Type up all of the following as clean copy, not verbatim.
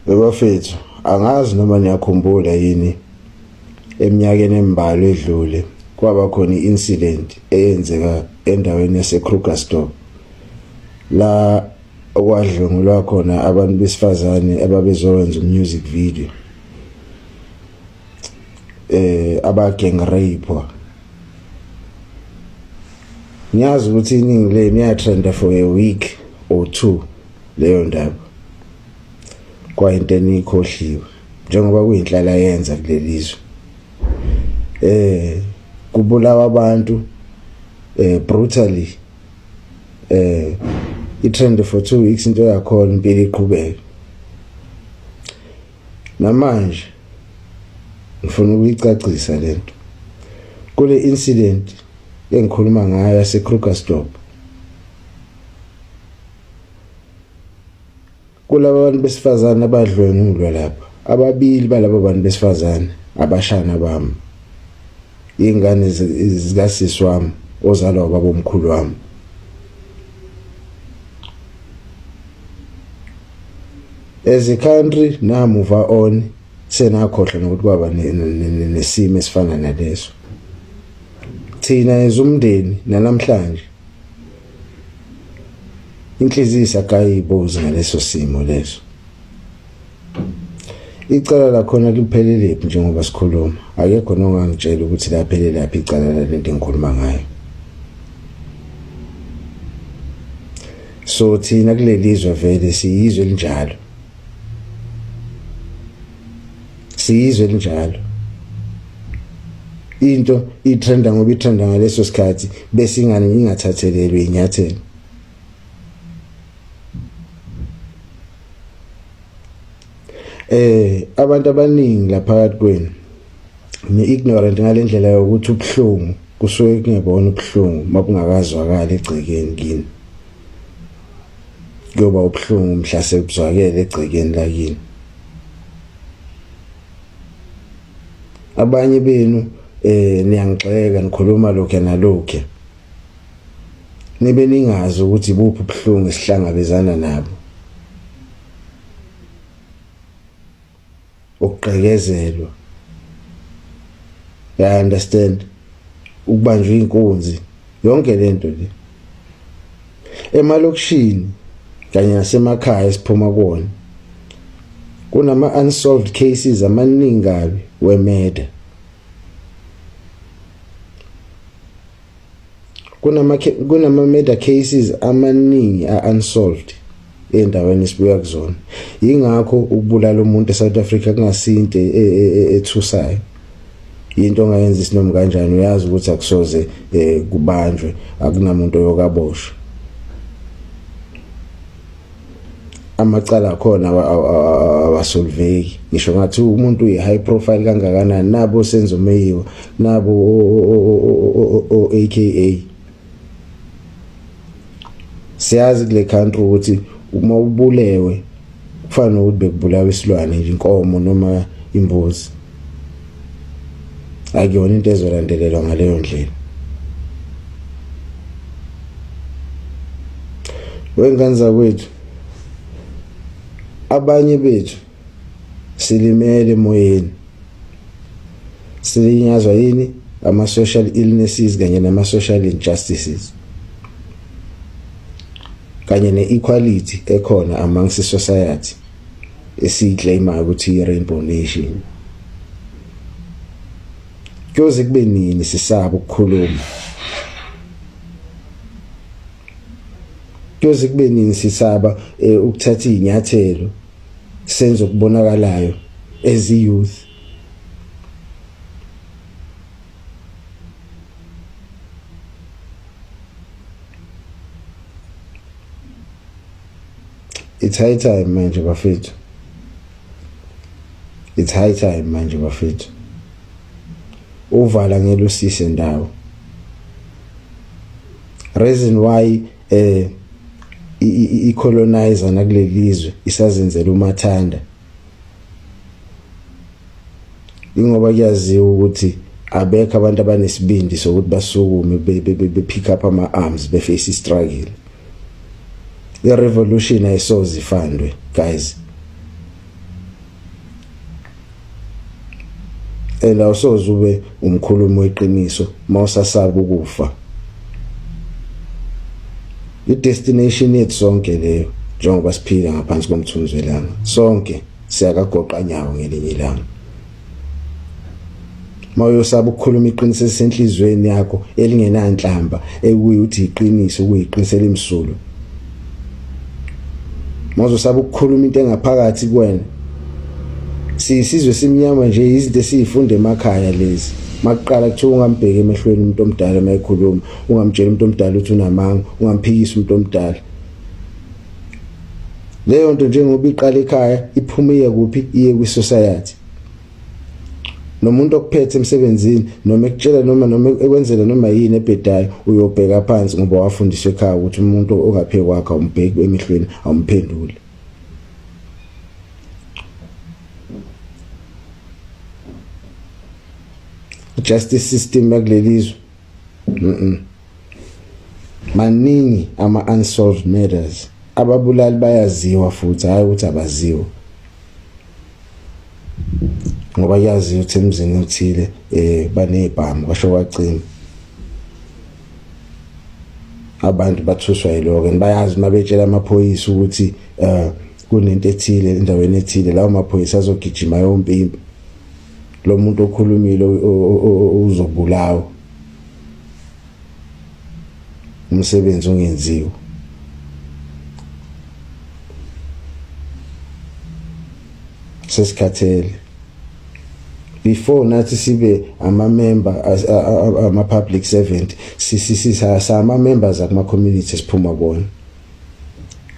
Bafethu, angazi noma niyakhumbula yini eminyakeni embalwa edlule kwaba khona i-incident eyenzeka endaweni yaseKrugersdorp la okwadlwengulwa khona abantu besifazane ababezowenza music video aba-gang rape. Ngiyazi ukuthi iningi leni yatrenda for a week or two leyo ndaba kwayinto enikhohliwe njengoba kuyinhlala yenza kulelizwe. Kubulawa abantu brutally, itrend for 2 weeks into yakhona impilo iqhubeka. Namanje ngifuna ukuyicacisa lento. Kule incident engikhuluma ngayo yaseKrugersdorp, kulabo bantu besifazane abadlwengulwa lapha, ababili balabo bantu besifazane abashana bami, ingane zikasisi wami ozalwa ubaba omkhulu wami. As a country na move on, senakhohlwa nokuthi kwaba nesimo esifana naleso. Thina ezumndeni namhlanje inhliziyo isakayibozi ngaleso simo leso. Icala lakhona liphelele njengoba sikhuluma, akekho nongangitshela ukuthi laphelele lapha icala lento engikhuluma ngayo. So thina kulelizwe vele siyizwe linjalo, siyizwe linjalo. Into itrenda ngoba itrenda ngaleso sikhathi bese ingathathelelwe inyathelo. Abantu abaningi lapha phakathi kwenu ni-ignorant ngalendlela yokuthi ubuhlungu kusuke kungebona ubuhlungu makungakazwakala egcekeni kini, kuyoba ubuhlungu mhla sebuzwakele egcekeni lakini. Abanye benu niyangixeka nikhuluma lokho nalokho, nibe ningazi ukuthi ibuphi ubuhlungu esihlangabezana nabo. Ukugqekezelwa, I understand, ukubanjwa inkunzi, yonke lento le emalokishini kanye nasemakhaya esiphuma kuwona kunama unsolved cases amaningi kabi we-murder. Kunama murder cases amaningi unsolved endaweni esibuya kuzona. Ingakho ukubulala umuntu eSouth Africa kungasinto ethusayo. Into ongayenza isinoma kanjani, uyazi ukuthi akusoze kubanjwe, akunamuntu oyokaboshwa. Amacala khona awasolveki. Ngisho ngathi umuntu uyi-high profile kangakanani, nabo Senzo Meyiwa, nabo AKA. Siyazi kule country ukuthi uma ubulewe kufana nokuthi bekubulawa isilwane nje, inkomo noma imbuzi. Akuyona into ezolandelelwa ngaleyo ndlela. Wengane zakwethu, abanye bethu silimele emoyeni, silinyazwa yini ama-social illnesses kanye nama-social injustices kanye ne-equality ekhona amongst society esiyiclaimayo ukuthi i-Rainbow Nation. Kuyoze kube nini sisaba ukukhuluma? Kuyoze kube nini sisaba ukuthatha inyathelo senze ukubonakalayo as youth? It's high time manje bafethu. It's high time manje bafethu. Uvala ngelusise ndawo. Reason why i-colonizer nakulelizwe isazenzela umathanda ingoba kuyaziwa ukuthi abekho abantu abanesibindi sokuthi basukume be-pick up ama-arms be-face i-struggle. I-revolution ayisoze ifandwe guys. awusoze ube umkhulumi weqiniso mawusasaba ukufa. I-destination yethu sonke leyo njengoba siphila ngaphansi komthunzi welanga, sonke siyakagoqa nyawo ngelinye ilanga. Mawuyosaba ukukhuluma iqiniso esenhlizweni yakho elingenanhlamba ekuyuthi iqiniso kuyiqinisela imsulu. Mawuzosaba ukukhuluma into engaphakathi kuwena. Siyisizwe simnyama nje, izinto esizifunda emakhaya lezi. Makuqala kuthiwa ungambheki emehlweni umuntu omdala mayikhuluma, ungamtshela umuntu omdala ukuthi unamanga, ungamphikisa umuntu omdala. Leyo nto njengoba iqala ekhaya iphume kuphi iye kwi-society. Nomuntu okuphethe emsebenzini noma ekutshela noma ekwenzela noma yini ebhedayo uyobheka phansi ngoba wafundiswa ekhaya ukuthi umuntu ongapheki kwakhe awumbheki emehlweni, awumphendule. Justice system yakulelizwe maningi ama-unsolved murders. Ababulali bayaziwa futhi hayi ukuthi abaziwa, ngoba yaziwa ukuthi emzini uthile banezibhamu kwasho kwacima. Abantu bathuswa yiloko bayazi mabetshela amaphoyisa ukuthi kunento ethile endaweni ethile, lawo maphoyisa azogijima yompimpi. Lo muntu okhulumile uzobulawa, umsebenzi ungenziwa. Sesikhathele before nathi sibe ama-member ama-public servant, ama-members akuma-community esiphuma kuwona,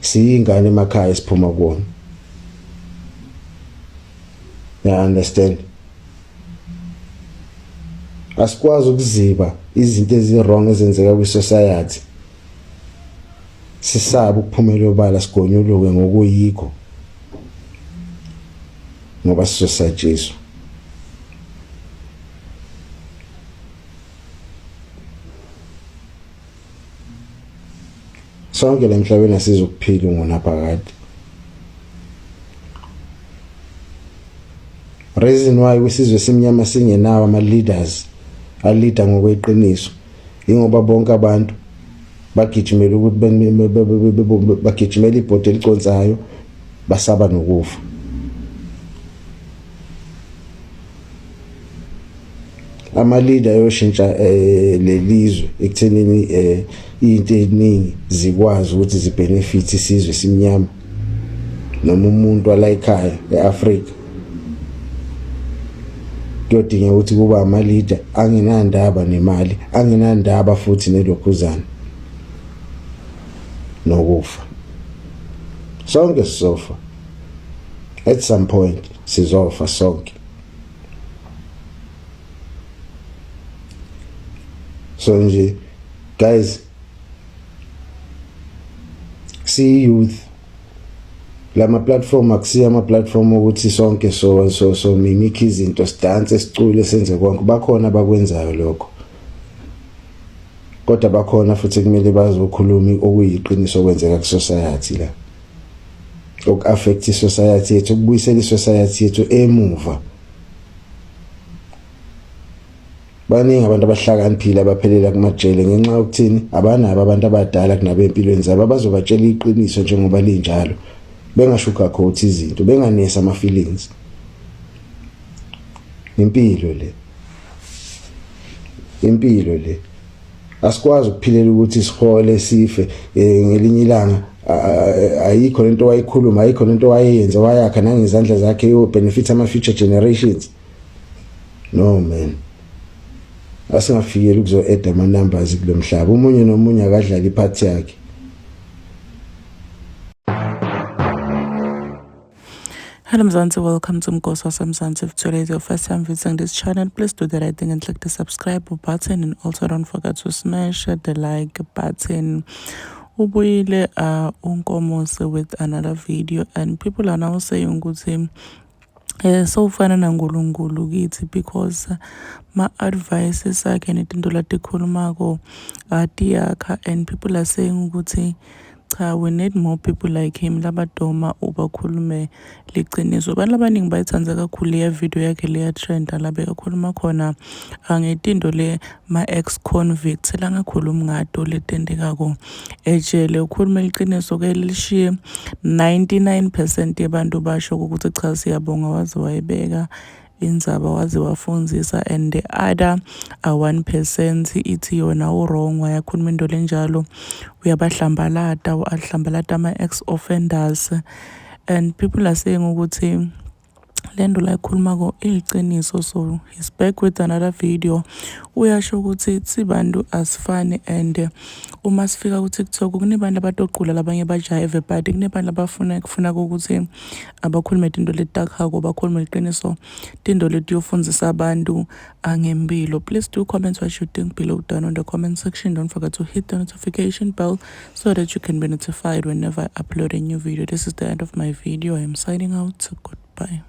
siyingane emakhaya esiphuma kuwona. You understand? Asikwazi ukuziba izinto ezi-wrong ezenzeka kwi-society. Sisaba ukuphumela obala sigonyuluke ngokuyikho ngoba sizosatshiswa. Sonke lemhlabeni asizokuphila ngonaphakade. Reason why kwisizwe simnyama singenawo ama-leaders alida ngokweqiniso ingoba bonke abantu bagijimela ukuthi bagijimela ibhodi eliconsayo, basaba nokufa. Ama-leader yoshintsha lelizwe ekuthenini into eziningi zikwazi ukuthi zibenefit isizwe simnyama noma umuntu wala ekhaya eAfrika. Kuyodinga ukuthi kuba ama-leader angenandaba nemali, angenandaba futhi nelokhuzana nokufa. Sonke sizofa at some point, sizofa sonke. So nje guys, see youth, lama platform akusiya ama platform ukuthi sonke so mimikha izinto, sidance, sicule, senze konke. Bakhona abakwenzayo lokho, kodwa bakhona futhi kumele bazokhuluma okuyiqiniso okwenzeka ku-society la, oku-affect i-society yethu, ukubuyisela i-society yethu emuva. Baningi abantu abahlakaniphile abaphelela kumajele ngenxa yokuthini abanabo abantu abadala kunabo empilweni zabo abazobatshela iqiniso njengoba linjalo, bengashuka khotha izinto, benganesa ama-feelings. Impilo le asikwazi ukuphilela ukuthi sihole sife ngelinye ilanga. Ayikho lento wayikhuluma, ayikho lento wayenza wayakha nangezandla zakhe yo benefit ama-future generations. No man, asingafikeli ukuzo-add ama-numbers kulo mhlaba. Umunye nomunye akadlala iphathi yakhe. Hello Mzansi, welcome to Mgosi Mzansi. If today is your first time visiting this channel, please do the right thing and click the subscribe button, and also don't forget to smash the like button. Ubuyile unkomosi with another video, and people are now saying ukuthi so fana naNkulunkulu kithi, because my advices akhe netinto latikhulumako atiyakha, and people are saying ukuthi cha, we need more people like him labadoma ubakhulume liqiniso. Abantu abaningi bayithanda kakhulu le video yakhe leya trend la bekakhuluma khona ngetinto le ma-ex convicts langakhulumi ngato letendekako ejele. Ukhuluma liqiniso ke lishiye 99% yabantu basho ukuthi cha siyabonga waze wayibeka indzaba waze wafundzisa, and the other 1% ithi yona wrong wayakhuluma into lenjalo uyabahlambalata ama-ex-offenders, and people are saying ukuthi lento la ikhulumako iliqiniso. So he's back with another video uyasho ukuthi sibantu asifani, and uma sifika ku-TikTok kunebantu abatoqula labanye bajayive, but kunebantu kufuna ukuthi abakhulume tinto letitakako bakhulume liqiniso, tinto letiyofundzisa abantu ngempilo. Please do comment what you think below down on the comment section. Don't forget to hit the notification bell so that you can be notified whenever I upload a new video. This is the end of my video. I am signing out. Goodbye.